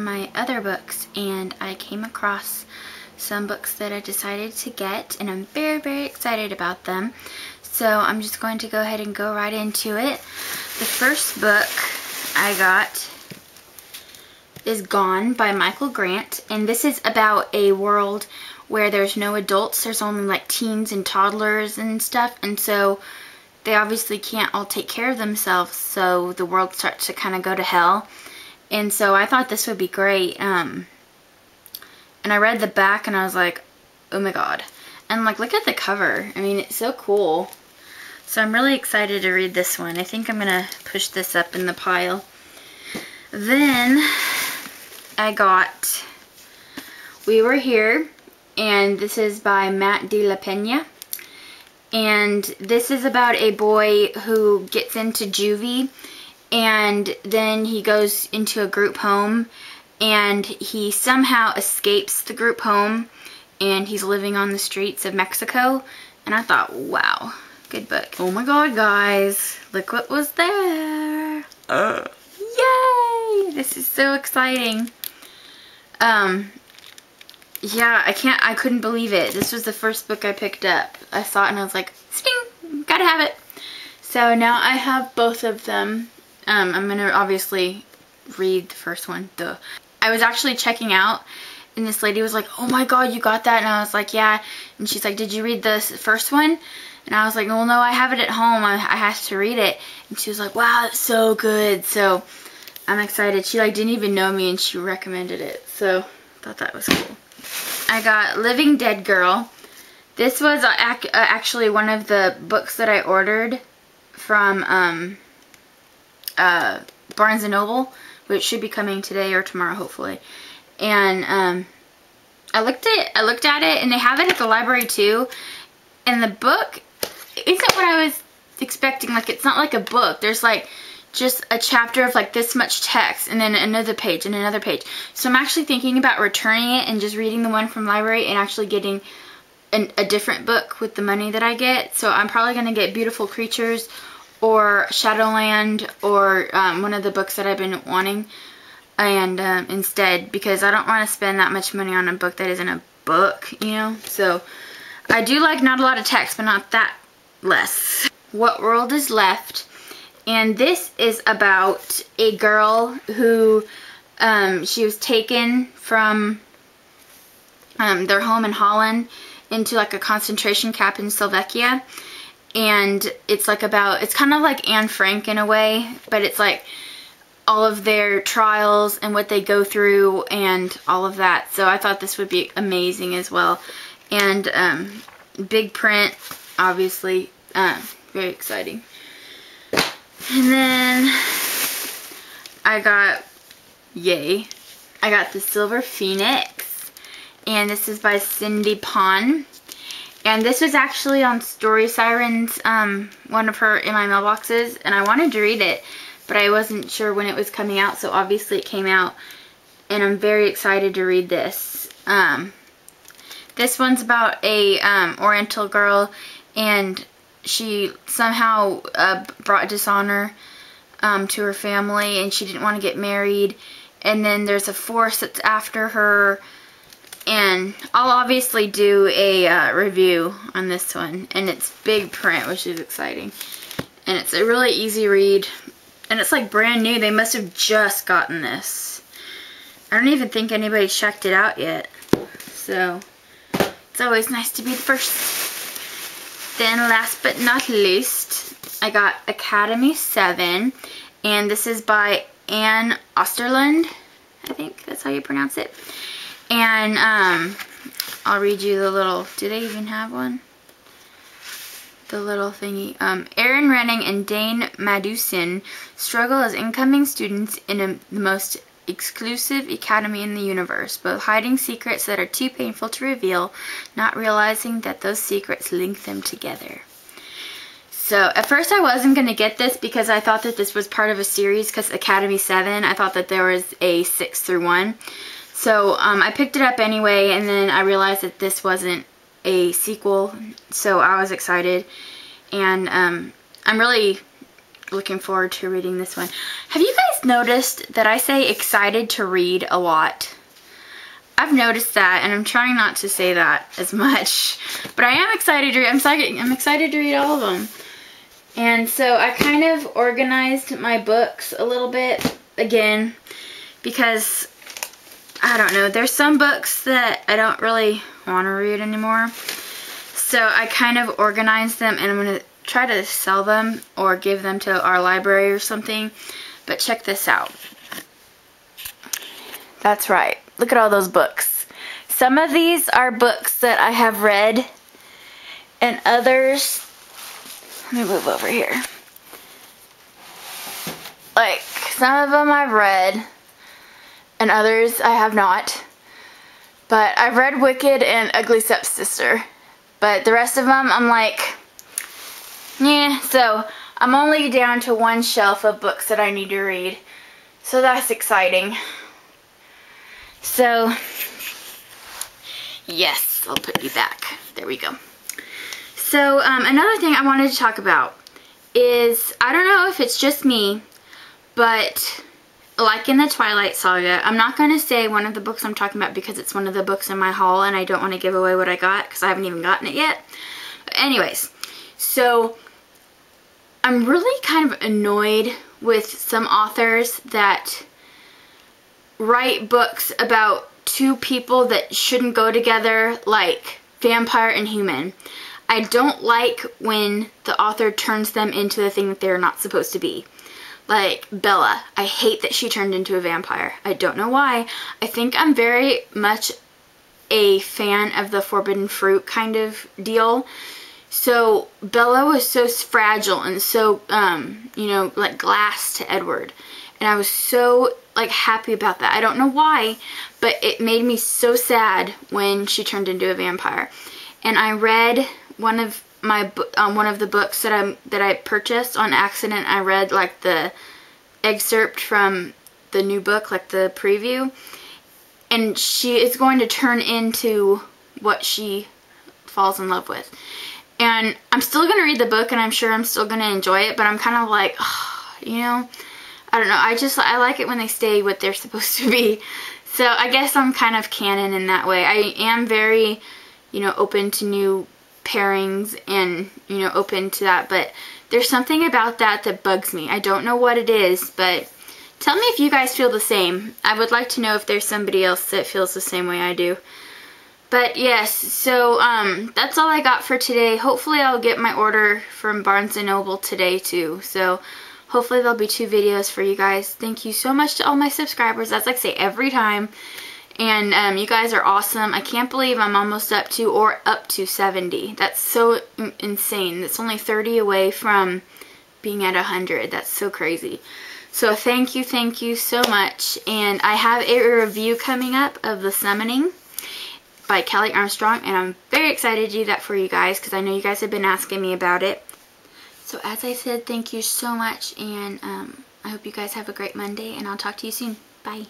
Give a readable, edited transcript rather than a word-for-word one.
from my other books, and I came across some books that I decided to get, and I'm very, very excited about them. So I'm just going to go ahead and go right into it. The first book I got is Gone by Michael Grant, and this is about a world where there's no adults. There's only like teens and toddlers and stuff, and so they obviously can't all take care of themselves, so the world starts to kind of go to hell. And so I thought this would be great, and I read the back and I was like, oh my god. And like, look at the cover. I mean, it's so cool. So I'm really excited to read this one. I think I'm gonna push this up in the pile. Then I got We Were Here, and this is by Matt de la Pena. And this is about a boy who gets into juvie, and then he goes into a group home, and he somehow escapes the group home, and he's living on the streets of Mexico. And I thought, wow, good book. Oh my god, guys, look what was there. Yay! This is so exciting. Yeah, I couldn't believe it. This was the first book I picked up. I saw it and I was like, sting, gotta have it. So now I have both of them. I'm gonna obviously read the first one, duh. I was actually checking out, and this lady was like, oh my god, you got that? And I was like, yeah. And she's like, did you read the first one? And I was like, well, no, I have it at home. I have to read it. And she was like, wow, it's so good. So I'm excited. She like didn't even know me, and she recommended it. So I thought that was cool. I got Living Dead Girl. This was actually one of the books that I ordered from Barnes & Noble, which should be coming today or tomorrow, hopefully. And I looked at it, and they have it at the library too. And the book isn't what I was expecting. Like, it's not like a book. There's like just a chapter of like this much text, and then another page and another page. So I'm actually thinking about returning it and just reading the one from library and actually getting a different book with the money that I get. So I'm probably going to get Beautiful Creatures or Shadowland or one of the books that I've been wanting, and instead, because I don't want to spend that much money on a book that isn't a book, you know. So I do like not a lot of text, but not that less. What World Is Left. And this is about a girl who, she was taken from their home in Holland into like a concentration camp in Slovakia. And it's like it's kind of like Anne Frank in a way, but it's like all of their trials and what they go through and all of that. So I thought this would be amazing as well. And big print, obviously, very exciting. And then I got, yay, I got The Silver Phoenix, and this is by Cindy Pon. And this was actually on Story Sirens, one of her in my mailboxes, and I wanted to read it, but I wasn't sure when it was coming out, so obviously it came out, and I'm very excited to read this. This one's about a Oriental girl, and she somehow brought dishonor to her family, and she didn't want to get married, and then there's a force that's after her. And I'll obviously do a review on this one, and it's big print, which is exciting, and it's a really easy read, and it's like brand new. They must have just gotten this. I don't even think anybody checked it out yet, so it's always nice to be the first. Then last but not least, I got Academy 7, and this is by Anne Osterlund. I think that's how you pronounce it. And I'll read you the little, do they even have one? The little thingy. Erin Renning and Dane Madusin struggle as incoming students in the most exclusive academy in the universe, both hiding secrets that are too painful to reveal, not realizing that those secrets link them together. So at first I wasn't going to get this because I thought that this was part of a series, because Academy 7, I thought that there was a 6 through 1. So I picked it up anyway, and then I realized that this wasn't a sequel, so I was excited. And I'm really looking forward to reading this one. Have you guys noticed that I say excited to read a lot? I've noticed that, and I'm trying not to say that as much, but I am excited to read. I'm excited to read all of them. And so I kind of organized my books a little bit again, because I don't know, there's some books that I don't really want to read anymore. So I kind of organized them, and I'm going to try to sell them or give them to our library or something. But check this out. That's right. Look at all those books. Some of these are books that I have read, and others, let me move over here. Like, some of them I've read, and others I have not. But I've read Wicked and Ugly Stepsister. But the rest of them, I'm like, yeah. So I'm only down to one shelf of books that I need to read. So that's exciting. So, yes, I'll put you back. There we go. So, another thing I wanted to talk about is, I don't know if it's just me, but like in the Twilight Saga, I'm not going to say one of the books I'm talking about because it's one of the books in my haul and I don't want to give away what I got because I haven't even gotten it yet. But anyways, so I'm really kind of annoyed with some authors that write books about two people that shouldn't go together, like vampire and human. I don't like when the author turns them into the thing that they're not supposed to be. Like Bella. I hate that she turned into a vampire. I don't know why. I think I'm very much a fan of the forbidden fruit kind of deal. So Bella was so fragile and so, you know, like glass to Edward. And I was so, like, happy about that. I don't know why, but it made me so sad when she turned into a vampire. And I read one of the books that I purchased on accident. I read, like, the excerpt from the new book, like the preview. And she is going to turn into what she falls in love with. And I'm still going to read the book, and I'm sure I'm still going to enjoy it, but I'm kind of like, oh, you know, I don't know. I like it when they stay what they're supposed to be. So I guess I'm kind of canon in that way. I am very, you know, open to new pairings and, you know, open to that. But there's something about that bugs me. I don't know what it is, but tell me if you guys feel the same. I would like to know if there's somebody else that feels the same way I do. But yes, so that's all I got for today. Hopefully I'll get my order from Barnes & Noble today too. So hopefully there'll be 2 videos for you guys. Thank you so much to all my subscribers. That's like I say every time. And you guys are awesome. I can't believe I'm almost up to 70. That's so insane. That's only 30 away from being at 100. That's so crazy. So thank you so much. And I have a review coming up of The Summoning by Kelly Armstrong, and I'm very excited to do that for you guys because I know you guys have been asking me about it. So as I said, thank you so much, and I hope you guys have a great Monday, and I'll talk to you soon. Bye.